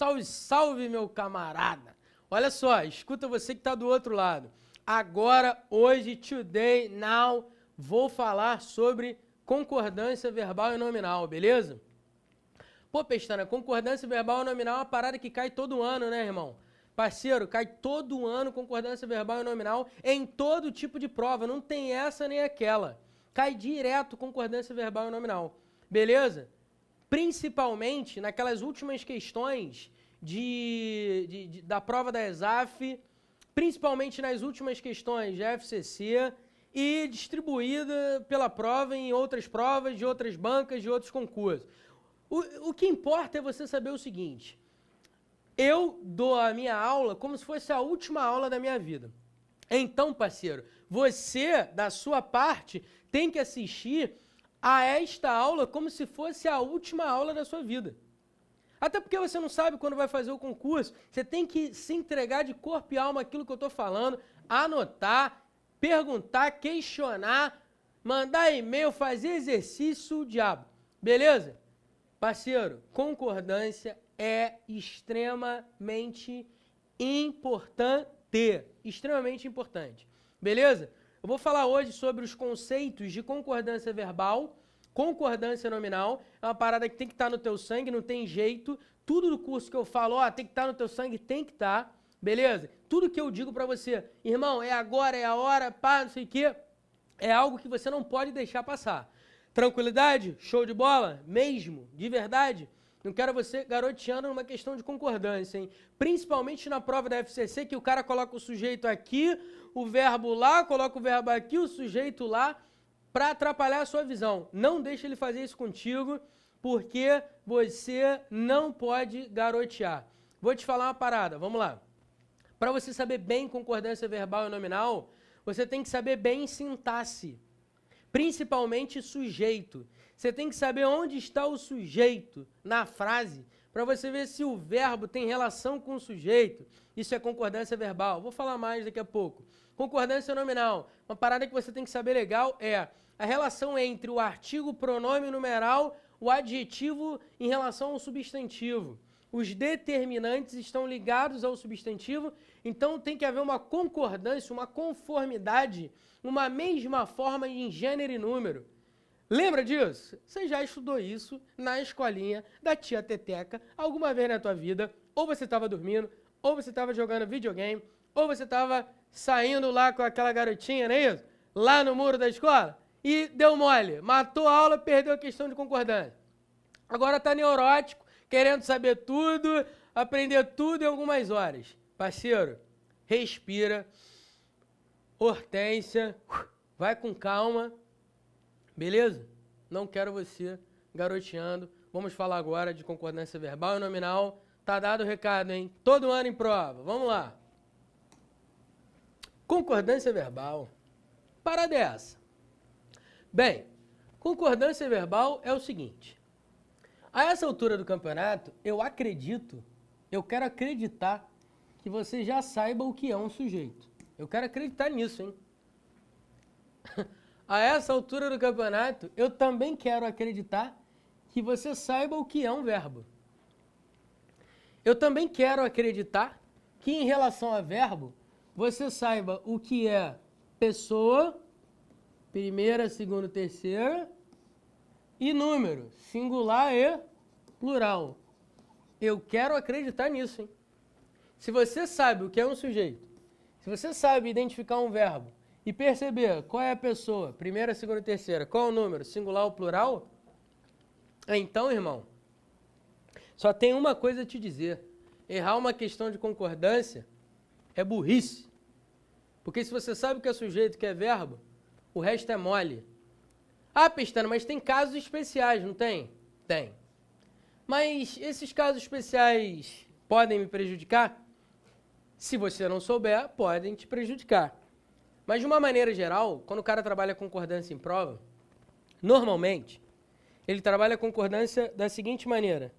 Salve, salve, meu camarada! Olha só, escuta você que está do outro lado. Agora, hoje, today, now, vou falar sobre concordância verbal e nominal, beleza? Pô, Pestana, concordância verbal e nominal é uma parada que cai todo ano, né, irmão? Parceiro, cai todo ano concordância verbal e nominal em todo tipo de prova, não tem essa nem aquela. Cai direto concordância verbal e nominal, beleza? Principalmente naquelas últimas questões da prova da ESAF, principalmente nas últimas questões de FCC e distribuída pela prova em outras provas, de outras bancas, de outros concursos. O que importa é você saber o seguinte: eu dou a minha aula como se fosse a última aula da minha vida. Então, parceiro, você, da sua parte, tem que assistir a esta aula como se fosse a última aula da sua vida. Até porque você não sabe quando vai fazer o concurso, você tem que se entregar de corpo e alma aquilo que eu estou falando, anotar, perguntar, questionar, mandar e-mail, fazer exercício, o diabo. Beleza? Parceiro, concordância é extremamente importante. Extremamente importante. Beleza? Eu vou falar hoje sobre os conceitos de concordância verbal, concordância nominal. É uma parada que tem que estar no teu sangue, não tem jeito. Tudo do curso que eu falo, ó, tem que estar no teu sangue, tem que estar. Beleza? Tudo que eu digo pra você, irmão, é agora, é a hora, pá, não sei o quê, é algo que você não pode deixar passar. Tranquilidade? Show de bola? Mesmo? De verdade? Não quero você garoteando numa questão de concordância, hein? Principalmente na prova da FCC, que o cara coloca o sujeito aqui, o verbo lá, coloca o verbo aqui, o sujeito lá, para atrapalhar a sua visão. Não deixe ele fazer isso contigo, porque você não pode garotear. Vou te falar uma parada, vamos lá. Para você saber bem concordância verbal e nominal, você tem que saber bem sintaxe. Principalmente sujeito. Você tem que saber onde está o sujeito na frase, para você ver se o verbo tem relação com o sujeito. Isso é concordância verbal. Vou falar mais daqui a pouco. Concordância nominal. Uma parada que você tem que saber legal é a relação entre o artigo, pronome numeral, o adjetivo em relação ao substantivo. Os determinantes estão ligados ao substantivo, então tem que haver uma concordância, uma conformidade, uma mesma forma em gênero e número. Lembra disso? Você já estudou isso na escolinha da tia Teteca alguma vez na tua vida? Ou você estava dormindo, ou você estava jogando videogame, ou você estava saindo lá com aquela garotinha, não é isso? Lá no muro da escola, e deu mole, matou a aula, perdeu a questão de concordância. Agora está neurótico, querendo saber tudo, aprender tudo em algumas horas. Parceiro, respira, Hortência, vai com calma, beleza? Não quero você garoteando. Vamos falar agora de concordância verbal e nominal. Tá dado o recado, hein? Todo ano em prova. Vamos lá. Concordância verbal. Parada é essa. Bem, concordância verbal é o seguinte. A essa altura do campeonato, eu quero acreditar que você já saiba o que é um sujeito. Eu quero acreditar nisso, hein? A essa altura do campeonato, eu também quero acreditar que você saiba o que é um verbo. Eu também quero acreditar que em relação a verbo, você saiba o que é pessoa, primeira, segunda, terceira, e número, singular e plural. Eu quero acreditar nisso, hein? Se você sabe o que é um sujeito, se você sabe identificar um verbo e perceber qual é a pessoa, primeira, segunda, terceira, qual é o número, singular ou plural, então, irmão, só tem uma coisa a te dizer. Errar uma questão de concordância é burrice. Porque se você sabe o que é sujeito, o que é verbo, o resto é mole. Ah, Pestana, mas tem casos especiais, não tem? Tem. Mas esses casos especiais podem me prejudicar? Se você não souber, podem te prejudicar. Mas de uma maneira geral, quando o cara trabalha concordância em prova, normalmente, ele trabalha concordância da seguinte maneira.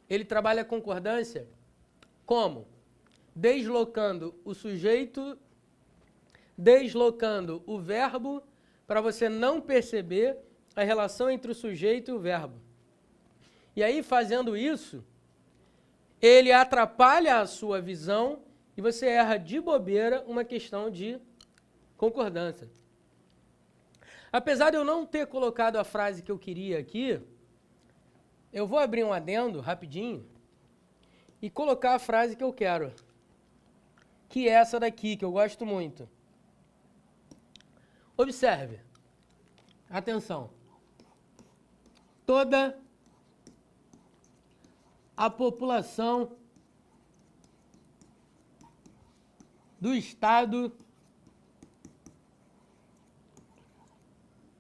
Ele trabalha concordância como? Deslocando o sujeito, deslocando o verbo, para você não perceber a relação entre o sujeito e o verbo. E aí, fazendo isso, ele atrapalha a sua visão e você erra de bobeira uma questão de concordância. Apesar de eu não ter colocado a frase que eu queria aqui, eu vou abrir um adendo rapidinho e colocar a frase que eu quero, que é essa daqui, que eu gosto muito. Observe. Atenção. Toda a população do estado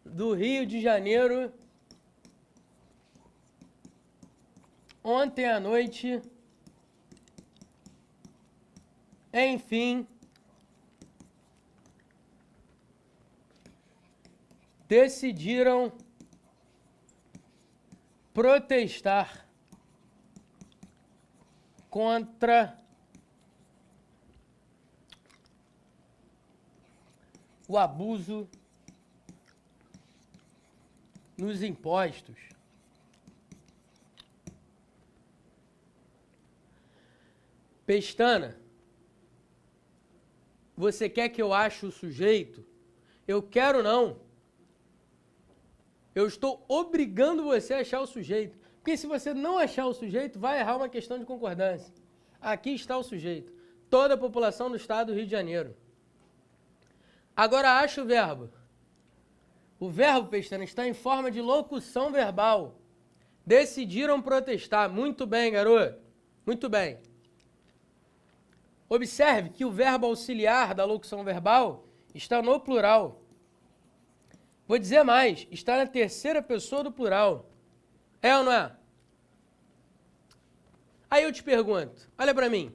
do Rio de Janeiro ontem à noite, enfim, decidiram protestar contra o abuso nos impostos. Pestana, você quer que eu ache o sujeito? Eu quero não. Eu estou obrigando você a achar o sujeito. Porque se você não achar o sujeito, vai errar uma questão de concordância. Aqui está o sujeito. Toda a população do estado do Rio de Janeiro. Agora acha o verbo. O verbo, Pestana, está em forma de locução verbal. Decidiram protestar. Muito bem, garoto. Muito bem. Observe que o verbo auxiliar da locução verbal está no plural. Vou dizer mais, está na terceira pessoa do plural. É ou não é? Aí eu te pergunto, olha para mim.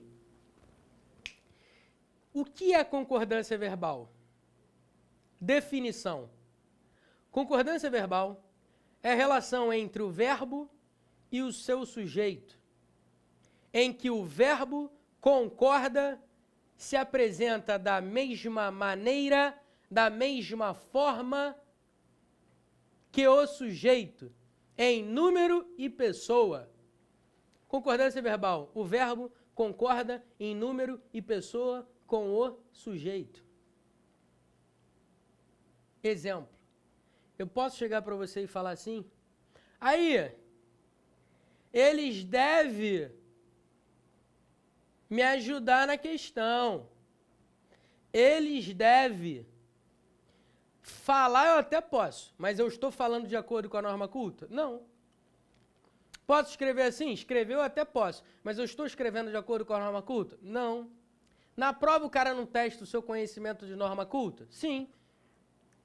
O que é concordância verbal? Definição. Concordância verbal é a relação entre o verbo e o seu sujeito, em que o verbo concorda, se apresenta da mesma maneira, da mesma forma que o sujeito, em número e pessoa. Concordância verbal. O verbo concorda em número e pessoa com o sujeito. Exemplo. Eu posso chegar para você e falar assim? Aí, eles devem me ajudar na questão. Eles devem falar, eu até posso, mas eu estou falando de acordo com a norma culta? Não. Posso escrever assim? Escrever eu até posso, mas eu estou escrevendo de acordo com a norma culta? Não. Na prova o cara não testa o seu conhecimento de norma culta? Sim.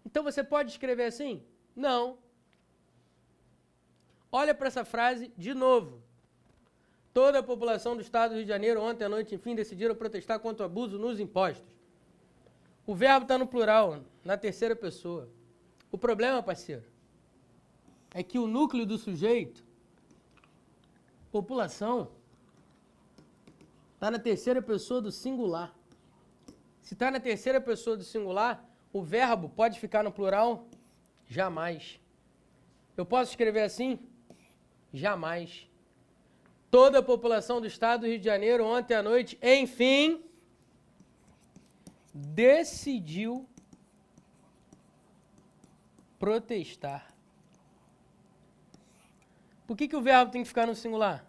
Então você pode escrever assim? Não. Olha para essa frase de novo. Toda a população do estado do Rio de Janeiro, ontem à noite, enfim, decidiram protestar contra o abuso nos impostos. O verbo está no plural, na terceira pessoa. O problema, parceiro, é que o núcleo do sujeito, população, está na terceira pessoa do singular. Se está na terceira pessoa do singular, o verbo pode ficar no plural? Jamais. Eu posso escrever assim? Jamais. Toda a população do estado do Rio de Janeiro, ontem à noite, enfim, decidiu protestar. Por que o verbo tem que ficar no singular?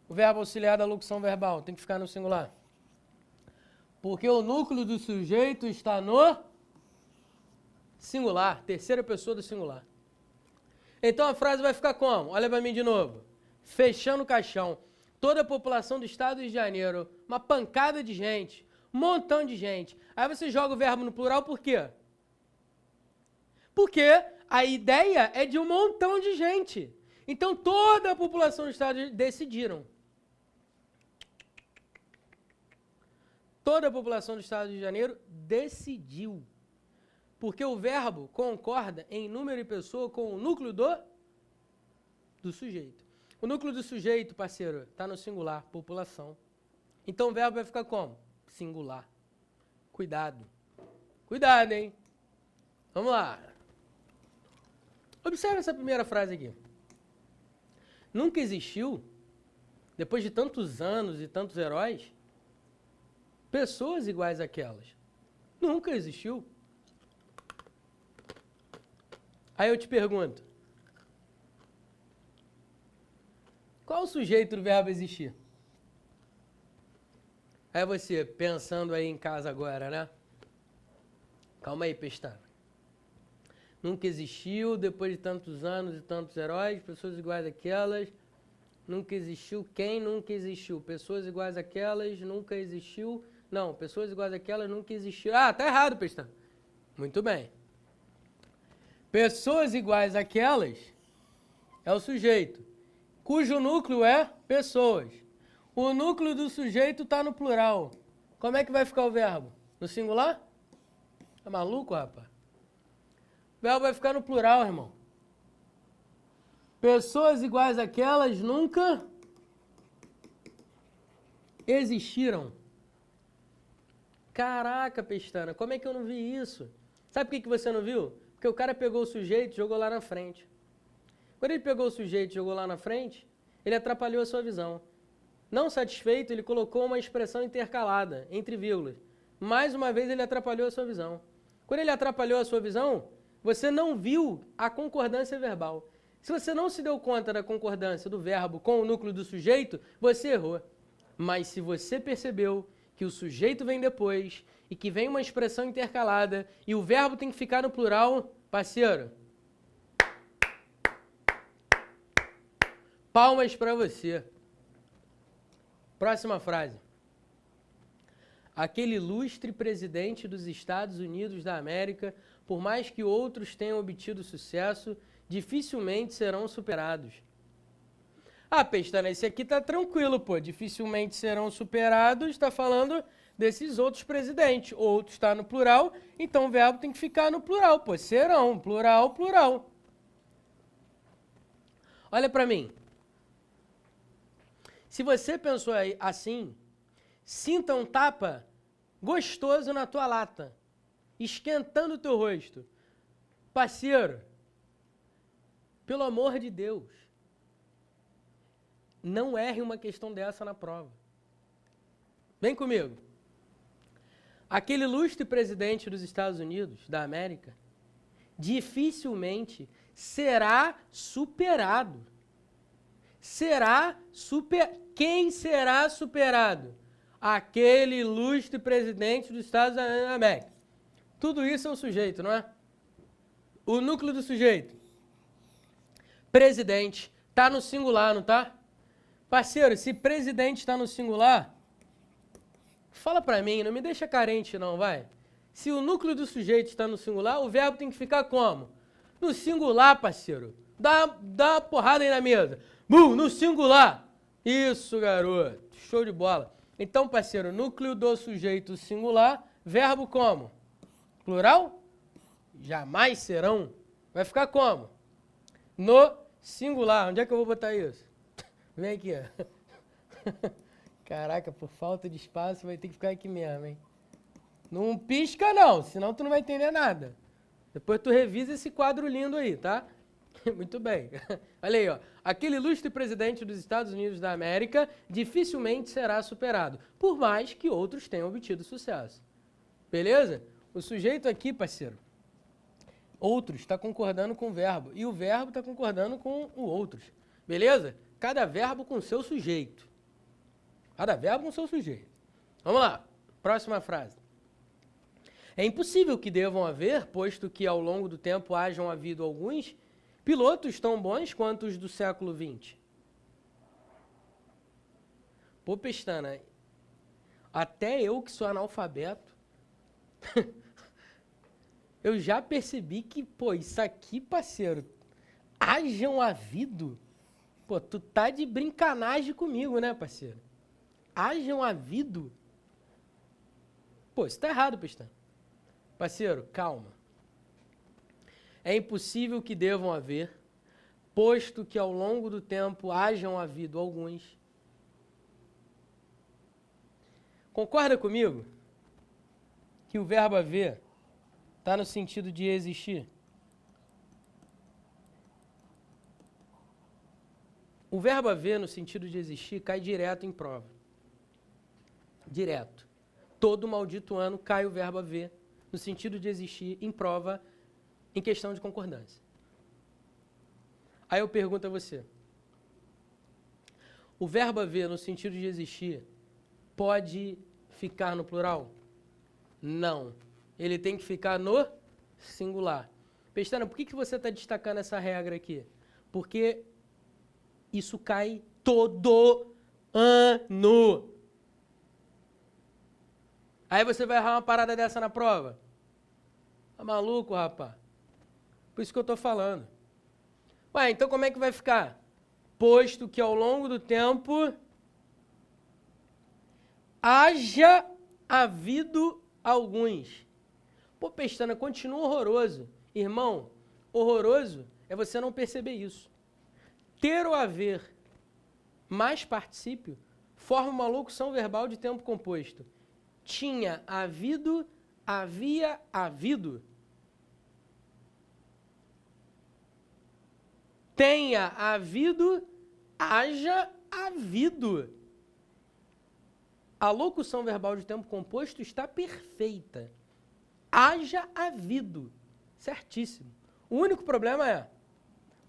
O verbo auxiliar da locução verbal tem que ficar no singular. Porque o núcleo do sujeito está no singular, terceira pessoa do singular. Então a frase vai ficar como? Olha para mim de novo. Fechando o caixão. Toda a população do estado do Rio de Janeiro, uma pancada de gente, um montão de gente. Aí você joga o verbo no plural por quê? Porque a ideia é de um montão de gente. Então toda a população do estado decidiram. Toda a população do estado do Rio de Janeiro decidiu. Porque o verbo concorda em número e pessoa com o núcleo do sujeito. O núcleo do sujeito, parceiro, está no singular, população. Então o verbo vai ficar como? Singular. Cuidado. Cuidado, hein? Vamos lá. Observe essa primeira frase aqui. Nunca existiu, depois de tantos anos e tantos heróis, pessoas iguais àquelas. Nunca existiu. Aí eu te pergunto, qual o sujeito do verbo existir? Aí você, pensando aí em casa agora, né? Calma aí, Pestana. Nunca existiu, depois de tantos anos e tantos heróis, pessoas iguais àquelas. Nunca existiu quem? Nunca existiu. Pessoas iguais àquelas, nunca existiu. Não, pessoas iguais àquelas, nunca existiu. Ah, tá errado, Pestana. Muito bem. Pessoas iguais àquelas é o sujeito, cujo núcleo é pessoas. O núcleo do sujeito está no plural. Como é que vai ficar o verbo? No singular? Tá maluco, rapaz? O verbo vai ficar no plural, irmão. Pessoas iguais àquelas nunca existiram. Caraca, Pestana, como é que eu não vi isso? Sabe por que você não viu? Porque o cara pegou o sujeito e jogou lá na frente. Quando ele pegou o sujeito e jogou lá na frente, ele atrapalhou a sua visão. Não satisfeito, ele colocou uma expressão intercalada, entre vírgulas. Mais uma vez, ele atrapalhou a sua visão. Quando ele atrapalhou a sua visão, você não viu a concordância verbal. Se você não se deu conta da concordância do verbo com o núcleo do sujeito, você errou. Mas se você percebeu que o sujeito vem depois e que vem uma expressão intercalada e o verbo tem que ficar no plural, parceiro, palmas para você. Próxima frase. Aquele ilustre presidente dos Estados Unidos da América, por mais que outros tenham obtido sucesso, dificilmente serão superados. Ah, Pestana, esse aqui tá tranquilo, pô. Dificilmente serão superados, está falando desses outros presidentes. Outros está no plural, então o verbo tem que ficar no plural, pô. Serão, plural, plural. Olha para mim. Se você pensou assim, sinta um tapa gostoso na tua lata, esquentando o teu rosto. Parceiro, pelo amor de Deus, não erre uma questão dessa na prova. Vem comigo. Aquele ilustre presidente dos Estados Unidos, da América, dificilmente será superado. Quem será superado? Aquele ilustre presidente dos Estados Unidos da América. Tudo isso é o sujeito, não é? O núcleo do sujeito. Presidente. Tá no singular, não tá? Parceiro, se presidente está no singular, fala pra mim, não me deixa carente não, vai. Se o núcleo do sujeito está no singular, o verbo tem que ficar como? No singular, parceiro. Dá uma porrada aí na mesa. No singular. Isso, garoto. Show de bola. Então, parceiro, núcleo do sujeito singular, verbo como? Plural? Jamais serão. Vai ficar como? No singular. Onde é que eu vou botar isso? Vem aqui, ó. Caraca, por falta de espaço vai ter que ficar aqui mesmo, hein? Não pisca não, senão tu não vai entender nada. Depois tu revisa esse quadro lindo aí, tá? Muito bem. Olha aí, ó. Aquele ilustre presidente dos Estados Unidos da América dificilmente será superado, por mais que outros tenham obtido sucesso. Beleza? O sujeito aqui, parceiro, outros, está concordando com o verbo, e o verbo está concordando com o outros. Beleza? Cada verbo com seu sujeito. Cada verbo com seu sujeito. Vamos lá. Próxima frase. É impossível que devam haver, posto que ao longo do tempo hajam havido alguns pilotos tão bons quanto os do século XX. Pô, Pestana, até eu que sou analfabeto, eu já percebi que, pô, isso aqui, parceiro, hajam havido. Pô, tu tá de brincanagem comigo, né, parceiro? Hajam havido. Pô, isso tá errado, Pestana. Parceiro, calma. É impossível que devam haver, posto que ao longo do tempo hajam havido alguns. Concorda comigo que o verbo haver está no sentido de existir? O verbo haver, no sentido de existir, cai direto em prova. Direto. Todo maldito ano cai o verbo haver, no sentido de existir, em prova, em questão de concordância. Aí eu pergunto a você. O verbo haver, no sentido de existir, pode ficar no plural? Não. Ele tem que ficar no singular. Pestana, por que você está destacando essa regra aqui? Porque isso cai todo ano. Aí você vai errar uma parada dessa na prova? Tá maluco, rapaz? Por isso que eu estou falando. Ué, então como é que vai ficar? Posto que ao longo do tempo haja havido alguns. Pô, Pestana, continua horroroso. Irmão, horroroso é você não perceber isso. Ter ou haver mais particípio forma uma locução verbal de tempo composto. Tinha havido, havia havido. Tenha havido, haja havido. A locução verbal de tempo composto está perfeita. Haja havido. Certíssimo. O único problema é,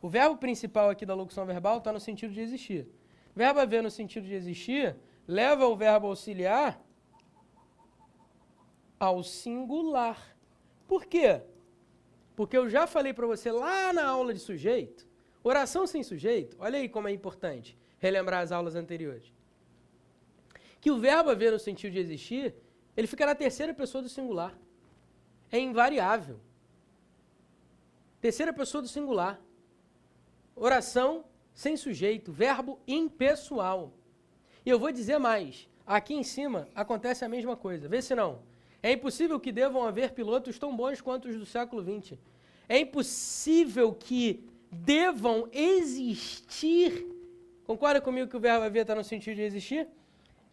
o verbo principal aqui da locução verbal está no sentido de existir. Verbo haver no sentido de existir leva o verbo auxiliar ao singular. Por quê? Porque eu já falei para você lá na aula de sujeito, oração sem sujeito, olha aí como é importante relembrar as aulas anteriores. Que o verbo haver no sentido de existir, ele fica na terceira pessoa do singular. É invariável. Terceira pessoa do singular. Oração sem sujeito, verbo impessoal. E eu vou dizer mais, aqui em cima acontece a mesma coisa, vê se não. É impossível que devam haver pilotos tão bons quanto os do século XX. É impossível que devam existir. Concorda comigo que o verbo haver está no sentido de existir?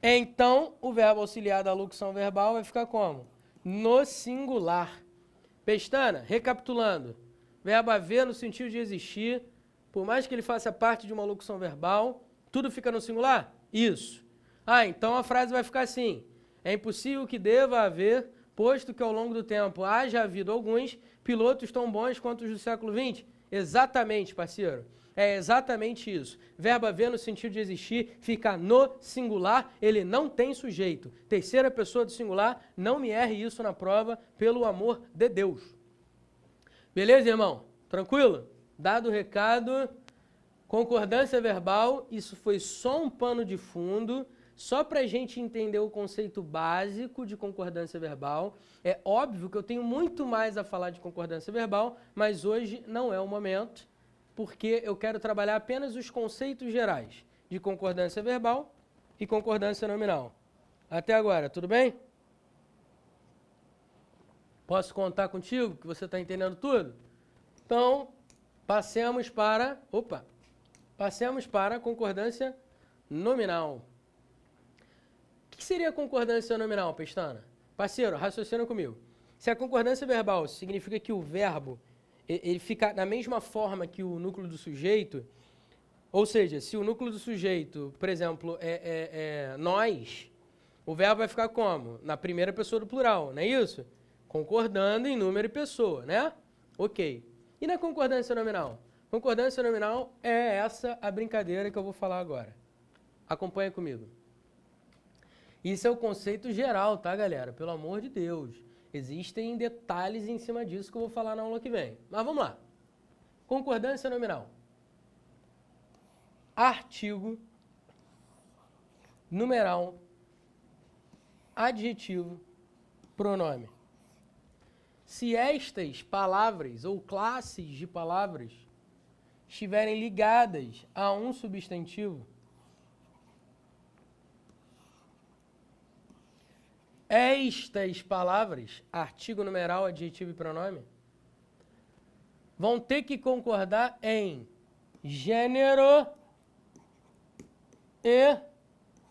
Então, o verbo auxiliar da locução verbal vai ficar como? No singular. Pestana, recapitulando. Verbo haver no sentido de existir, por mais que ele faça parte de uma locução verbal, tudo fica no singular? Isso. Ah, então a frase vai ficar assim. É impossível que deva haver, posto que ao longo do tempo haja havido alguns pilotos tão bons quanto os do século XX. Exatamente, parceiro. É exatamente isso. Verbo haver no sentido de existir fica no singular, ele não tem sujeito. Terceira pessoa do singular, não me erre isso na prova, pelo amor de Deus. Beleza, irmão? Tranquilo? Dado o recado, concordância verbal, isso foi só um pano de fundo, só para a gente entender o conceito básico de concordância verbal. É óbvio que eu tenho muito mais a falar de concordância verbal, mas hoje não é o momento, porque eu quero trabalhar apenas os conceitos gerais de concordância verbal e concordância nominal. Até agora, tudo bem? Posso contar contigo, que você está entendendo tudo? Então, passemos para a concordância nominal. O que seria concordância nominal, Pestana? Parceiro, raciocina comigo. Se a concordância verbal significa que o verbo ele fica na mesma forma que o núcleo do sujeito, ou seja, se o núcleo do sujeito, por exemplo, é nós, o verbo vai ficar como? Na primeira pessoa do plural, não é isso? Concordando em número e pessoa, né? Ok. E na concordância nominal? Concordância nominal é essa a brincadeira que eu vou falar agora. Acompanha comigo. Isso é o conceito geral, tá, galera? Pelo amor de Deus. Existem detalhes em cima disso que eu vou falar na aula que vem. Mas vamos lá. Concordância nominal. Artigo, numeral, adjetivo, pronome. Se estas palavras ou classes de palavras estiverem ligadas a um substantivo, estas palavras, artigo, numeral, adjetivo e pronome, vão ter que concordar em gênero e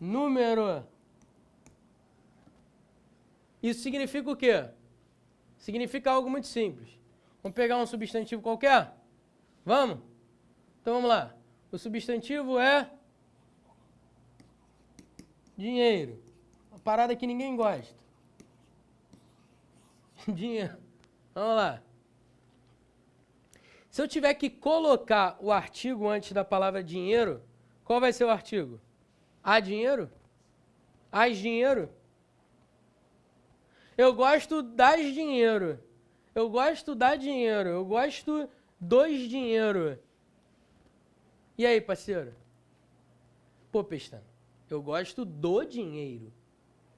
número. Isso significa o quê? Significa algo muito simples. Vamos pegar um substantivo qualquer? Vamos? Então vamos lá. O substantivo é dinheiro. Uma parada que ninguém gosta. Dinheiro. Vamos lá. Se eu tiver que colocar o artigo antes da palavra dinheiro, qual vai ser o artigo? A dinheiro? As dinheiro? Eu gosto das dinheiro. Eu gosto da dinheiro. Eu gosto dos dinheiro. E aí, parceiro? Pô, Pestana, eu gosto do dinheiro.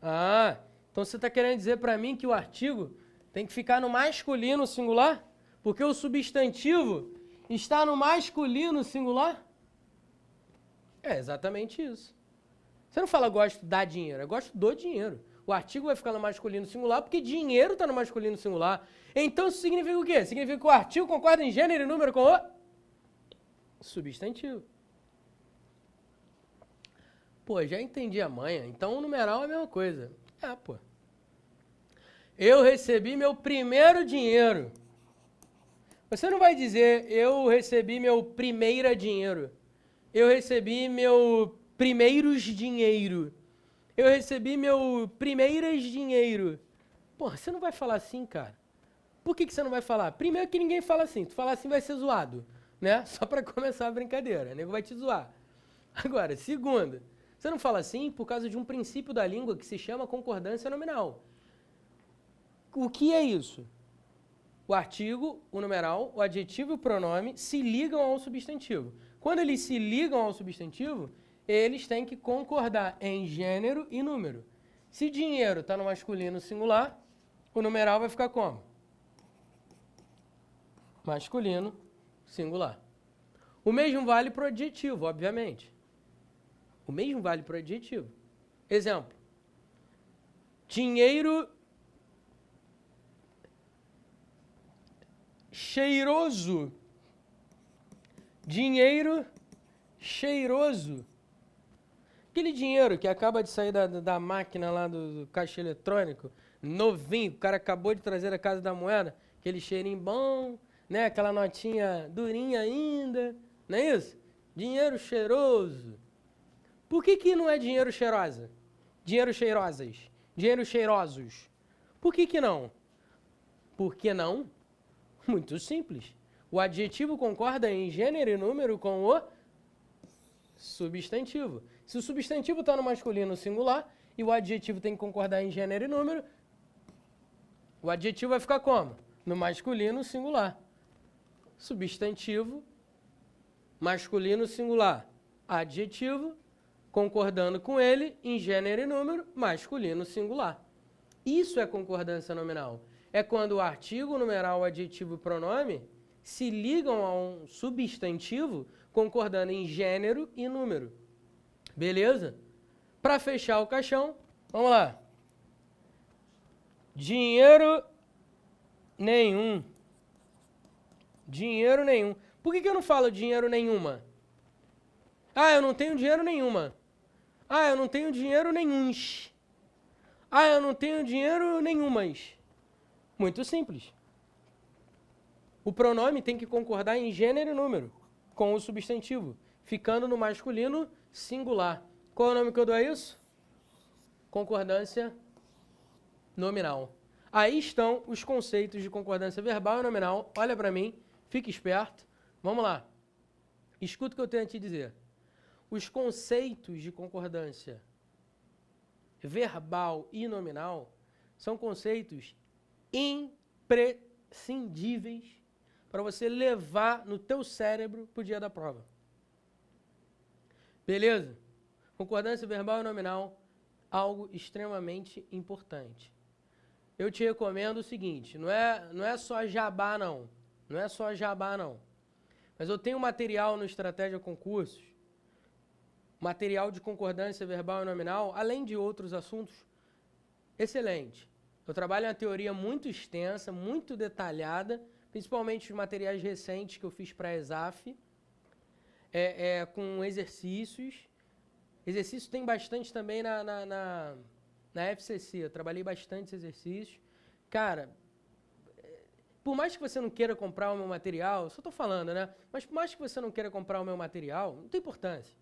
Ah, então você está querendo dizer para mim que o artigo tem que ficar no masculino singular? Porque o substantivo está no masculino singular? É exatamente isso. Você não fala gosto da dinheiro, eu gosto do dinheiro. O artigo vai ficar no masculino singular porque dinheiro está no masculino singular. Então isso significa o quê? Significa que o artigo concorda em gênero e número com o substantivo. Pô, já entendi a manha. Então o numeral é a mesma coisa. Pô. Eu recebi meu primeiro dinheiro. Você não vai dizer eu recebi meu primeiro dinheiro. Eu recebi meu primeiros dinheiro. Eu recebi meu primeiras dinheiro. Porra, você não vai falar assim, cara. Por que você não vai falar? Primeiro que ninguém fala assim. Tu falar assim vai ser zoado, né? Só pra começar a brincadeira. O nego vai te zoar. Agora, segundo, você não fala assim por causa de um princípio da língua que se chama concordância nominal. O que é isso? O artigo, o numeral, o adjetivo e o pronome se ligam ao substantivo. Quando eles se ligam ao substantivo, eles têm que concordar em gênero e número. Se dinheiro está no masculino singular, o numeral vai ficar como? Masculino singular. O mesmo vale para o adjetivo, obviamente. O mesmo vale para o adjetivo. Exemplo. Dinheiro cheiroso. Dinheiro cheiroso. Aquele dinheiro que acaba de sair da máquina lá do caixa eletrônico, novinho, o cara acabou de trazer da Casa da Moeda, aquele cheirinho bom, né? Aquela notinha durinha ainda, não é isso? Dinheiro cheiroso. Por que não é dinheiro cheirosa? Dinheiro cheirosas. Dinheiro cheirosos. Por que não? Por que não? Muito simples. O adjetivo concorda em gênero e número com o substantivo. Se o substantivo está no masculino singular e o adjetivo tem que concordar em gênero e número, o adjetivo vai ficar como? No masculino singular. Substantivo, masculino singular. Adjetivo, concordando com ele em gênero e número, masculino singular. Isso é concordância nominal. É quando o artigo, o numeral, o adjetivo e o pronome se ligam a um substantivo concordando em gênero e número. Beleza? Para fechar o caixão, vamos lá. Dinheiro nenhum. Dinheiro nenhum. Por que eu não falo dinheiro nenhuma? Ah, eu não tenho dinheiro nenhuma. Ah, eu não tenho dinheiro nenhuns. Ah, eu não tenho dinheiro nenhumas. Muito simples. O pronome tem que concordar em gênero e número com o substantivo, ficando no masculino singular. Qual é o nome que eu dou a isso? Concordância nominal. Aí estão os conceitos de concordância verbal e nominal. Olha para mim, fique esperto. Vamos lá. Escuta o que eu tenho a te dizer. Os conceitos de concordância verbal e nominal são conceitos imprescindíveis para você levar no teu cérebro para o dia da prova. Beleza? Concordância verbal e nominal, algo extremamente importante. Eu te recomendo o seguinte, não é só jabá não, não é só jabá não, mas eu tenho material no Estratégia Concursos, material de concordância verbal e nominal, além de outros assuntos, excelente. Eu trabalho uma teoria muito extensa, muito detalhada, principalmente os materiais recentes que eu fiz para a ESAF, com exercícios. Exercício tem bastante também na FCC, eu trabalhei bastante exercícios. Cara, por mais que você não queira comprar o meu material, só estou falando, né? Mas por mais que você não queira comprar o meu material, não tem importância.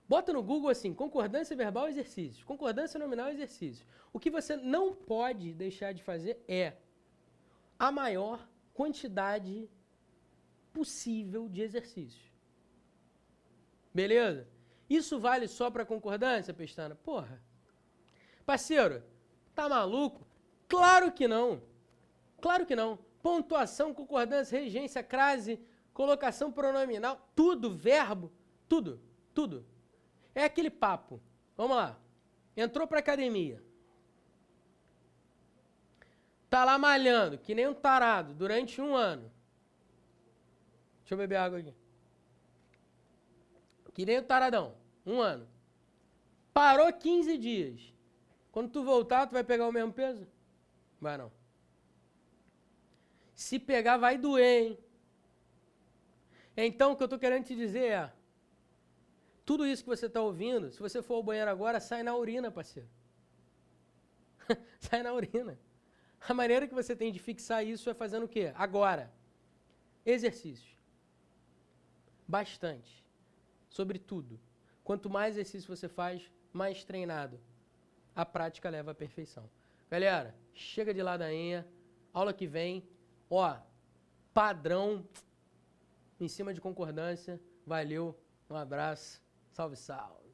Bota no Google assim, concordância verbal exercícios, concordância nominal exercícios. O que você não pode deixar de fazer é a maior quantidade possível de exercícios. Beleza? Isso vale só para concordância, Pestana? Porra. Parceiro, tá maluco? Claro que não. Claro que não. Pontuação, concordância, regência, crase, colocação pronominal, tudo, verbo, tudo, tudo. É aquele papo. Vamos lá. Entrou pra academia. Tá lá malhando, que nem um tarado, durante 1 ano. Deixa eu beber água aqui. Que nem um taradão. 1 ano. Parou 15 dias. Quando tu voltar, tu vai pegar o mesmo peso? Vai não. Se pegar, vai doer, hein? Então, o que eu tô querendo te dizer é, tudo isso que você tá ouvindo, se você for ao banheiro agora, sai na urina, parceiro. Sai na urina. A maneira que você tem de fixar isso é fazendo o quê? Agora. Exercícios. Bastante. Sobre tudo. Quanto mais exercício você faz, mais treinado. A prática leva à perfeição. Galera, chega de ladainha. Aula que vem, ó, padrão em cima de concordância. Valeu, um abraço. Salve, salve.